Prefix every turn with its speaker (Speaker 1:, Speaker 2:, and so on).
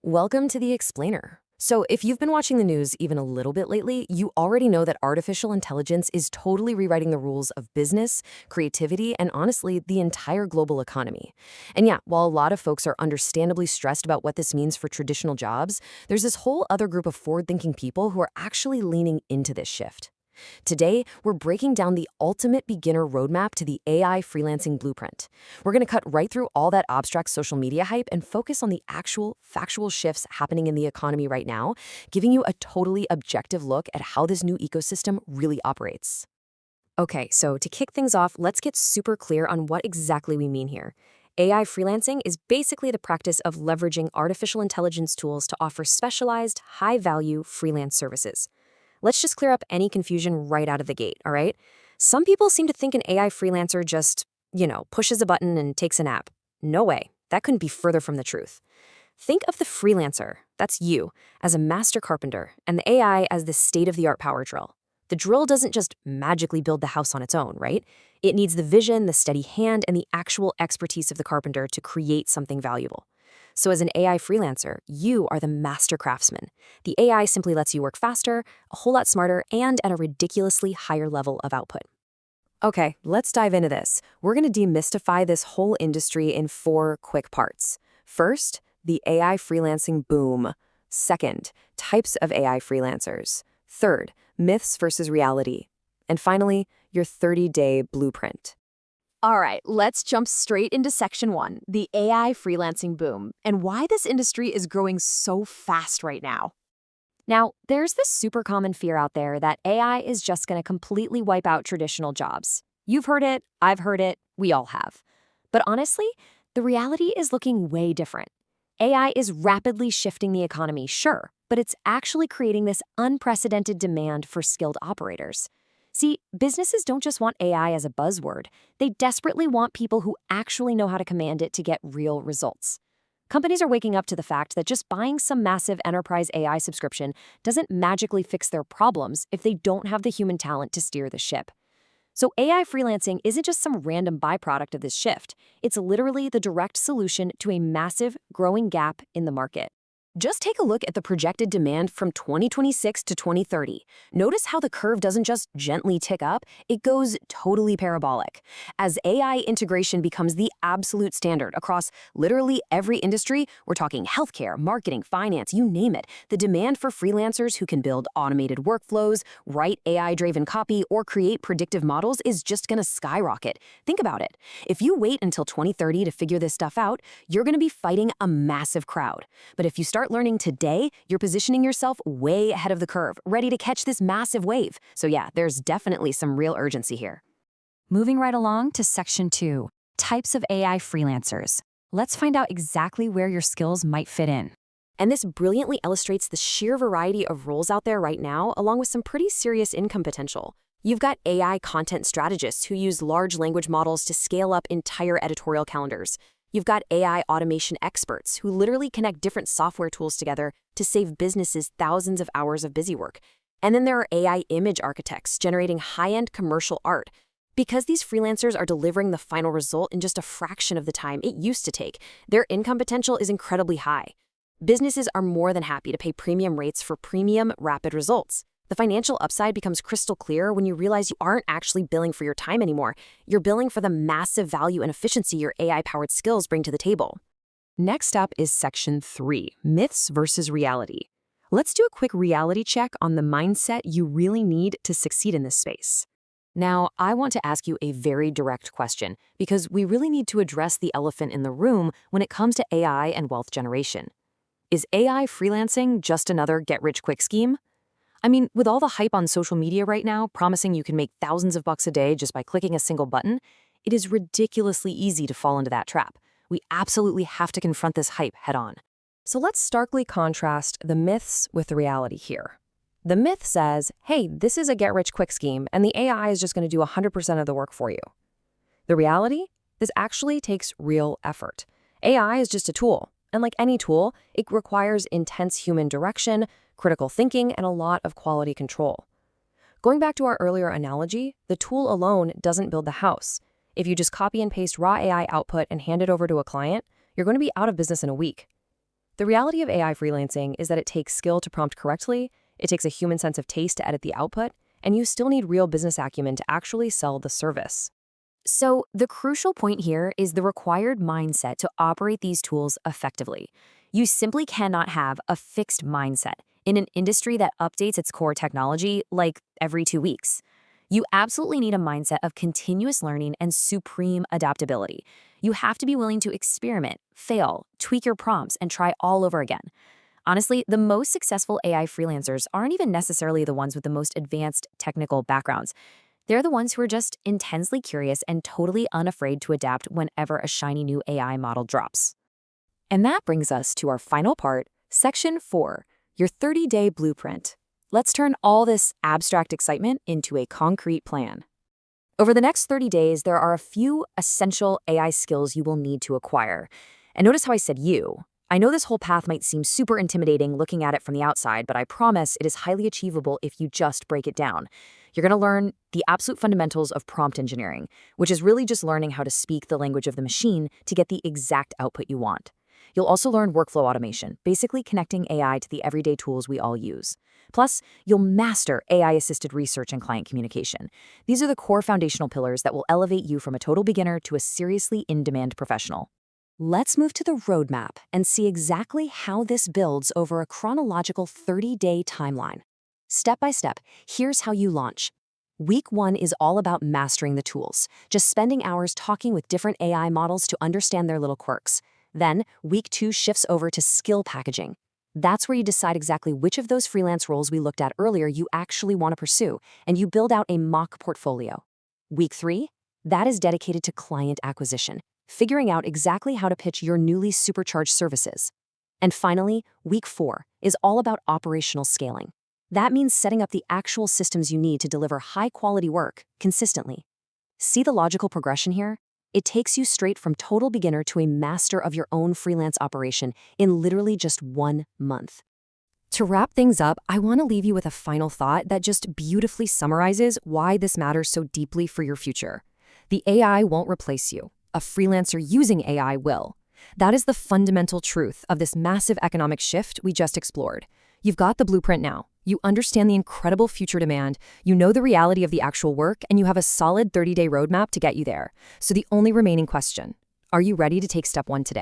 Speaker 1: Welcome to the Explainer. So, if you've been watching the news even a little bit lately, you already know that artificial intelligence is totally rewriting the rules of business, creativity, and honestly, the entire global economy. And yeah, while a lot of folks are understandably stressed about what this means for traditional jobs, there's this whole other group of forward thinking people who are actually leaning into this shift. Today, we're breaking down the ultimate beginner roadmap to the AI Freelancing Blueprint. We're going to cut right through all that abstract social media hype and focus on the actual, factual shifts happening in the economy right now, giving you a totally objective look at how this new ecosystem really operates. Okay, so to kick things off, let's get super clear on what exactly we mean here. AI freelancing is basically the practice of leveraging artificial intelligence tools to offer specialized, high-value freelance services. Let's just clear up any confusion right out of the gate, all right? Some people seem to think an AI freelancer just, pushes a button and takes a nap. No way. That couldn't be further from the truth. Think of the freelancer, that's you, as a master carpenter, and the AI as the state-of-the-art power drill. The drill doesn't just magically build the house on its own, right? It needs the vision, the steady hand, and the actual expertise of the carpenter to create something valuable. So as an AI freelancer, you are the master craftsman. The AI simply lets you work faster, a whole lot smarter, and at a ridiculously higher level of output. Okay, let's dive into this. We're going to demystify this whole industry in 4 quick parts. First, the AI freelancing boom. Second, types of AI freelancers. Third, myths versus reality. And finally, your 30-day blueprint.
Speaker 2: All right, let's jump straight into section 1, the AI freelancing boom, and why this industry is growing so fast right now. Now, there's this super common fear out there that AI is just going to completely wipe out traditional jobs. You've heard it, I've heard it, we all have. But honestly, the reality is looking way different. AI is rapidly shifting the economy, sure, but it's actually creating this unprecedented demand for skilled operators. See, businesses don't just want AI as a buzzword. They desperately want people who actually know how to command it to get real results. Companies are waking up to the fact that just buying some massive enterprise AI subscription doesn't magically fix their problems if they don't have the human talent to steer the ship. So AI freelancing isn't just some random byproduct of this shift. It's literally the direct solution to a massive, growing gap in the market. Just take a look at the projected demand from 2026 to 2030. Notice how the curve doesn't just gently tick up, it goes totally parabolic. As AI integration becomes the absolute standard across literally every industry, we're talking healthcare, marketing, finance, you name it, the demand for freelancers who can build automated workflows, write AI-driven copy, or create predictive models is just going to skyrocket. Think about it. If you wait until 2030 to figure this stuff out, you're going to be fighting a massive crowd. But if you start learning today, you're positioning yourself way ahead of the curve, ready to catch this massive wave. So yeah, there's definitely some real urgency here.
Speaker 3: Moving right along to section 2, types of AI freelancers. Let's find out exactly where your skills might fit in.
Speaker 1: And this brilliantly illustrates the sheer variety of roles out there right now, along with some pretty serious income potential. You've got AI content strategists who use large language models to scale up entire editorial calendars. You've got AI automation experts who literally connect different software tools together to save businesses thousands of hours of busy work. And then there are AI image architects generating high-end commercial art. Because these freelancers are delivering the final result in just a fraction of the time it used to take, their income potential is incredibly high. Businesses are more than happy to pay premium rates for premium, rapid results. The financial upside becomes crystal clear when you realize you aren't actually billing for your time anymore. You're billing for the massive value and efficiency your AI-powered skills bring to the table. Next up is section 3, myths versus reality. Let's do a quick reality check on the mindset you really need to succeed in this space. Now, I want to ask you a very direct question because we really need to address the elephant in the room when it comes to AI and wealth generation. Is AI freelancing just another get-rich-quick scheme? I mean, with all the hype on social media right now, promising you can make thousands of bucks a day just by clicking a single button, it is ridiculously easy to fall into that trap. We absolutely have to confront this hype head-on. So let's starkly contrast the myths with the reality here. The myth says, hey, this is a get-rich-quick scheme, and the AI is just going to do 100% of the work for you. The reality? This actually takes real effort. AI is just a tool, and like any tool, it requires intense human direction, critical thinking, and a lot of quality control. Going back to our earlier analogy, the tool alone doesn't build the house. If you just copy and paste raw AI output and hand it over to a client, you're going to be out of business in a week. The reality of AI freelancing is that it takes skill to prompt correctly, it takes a human sense of taste to edit the output, and you still need real business acumen to actually sell the service.
Speaker 2: So, the crucial point here is the required mindset to operate these tools effectively. You simply cannot have a fixed mindset in an industry that updates its core technology like every 2 weeks. You absolutely need a mindset of continuous learning and supreme adaptability. You have to be willing to experiment, fail, tweak your prompts, and try all over again. Honestly, the most successful AI freelancers aren't even necessarily the ones with the most advanced technical backgrounds. They're the ones who are just intensely curious and totally unafraid to adapt whenever a shiny new AI model drops.
Speaker 1: And that brings us to our final part, Section 4, your 30-day blueprint. Let's turn all this abstract excitement into a concrete plan. Over the next 30 days, there are a few essential AI skills you will need to acquire. And notice how I said you. I know this whole path might seem super intimidating looking at it from the outside, but I promise it is highly achievable if you just break it down. You're going to learn the absolute fundamentals of prompt engineering, which is really just learning how to speak the language of the machine to get the exact output you want. You'll also learn workflow automation, basically connecting AI to the everyday tools we all use. Plus, you'll master AI-assisted research and client communication. These are the core foundational pillars that will elevate you from a total beginner to a seriously in-demand professional. Let's move to the roadmap and see exactly how this builds over a chronological 30-day timeline. Step by step, here's how you launch. Week 1 is all about mastering the tools, just spending hours talking with different AI models to understand their little quirks. Then, Week 2 shifts over to skill packaging. That's where you decide exactly which of those freelance roles we looked at earlier you actually want to pursue, and you build out a mock portfolio. Week 3, that is dedicated to client acquisition, figuring out exactly how to pitch your newly supercharged services. And finally, Week 4 is all about operational scaling. That means setting up the actual systems you need to deliver high-quality work consistently. See the logical progression here? It takes you straight from total beginner to a master of your own freelance operation in literally just 1 month. To wrap things up, I want to leave you with a final thought that just beautifully summarizes why this matters so deeply for your future. The AI won't replace you. A freelancer using AI will. That is the fundamental truth of this massive economic shift we just explored. You've got the blueprint now. You understand the incredible future demand, you know the reality of the actual work, and you have a solid 30-day roadmap to get you there. So the only remaining question, are you ready to take step 1 today?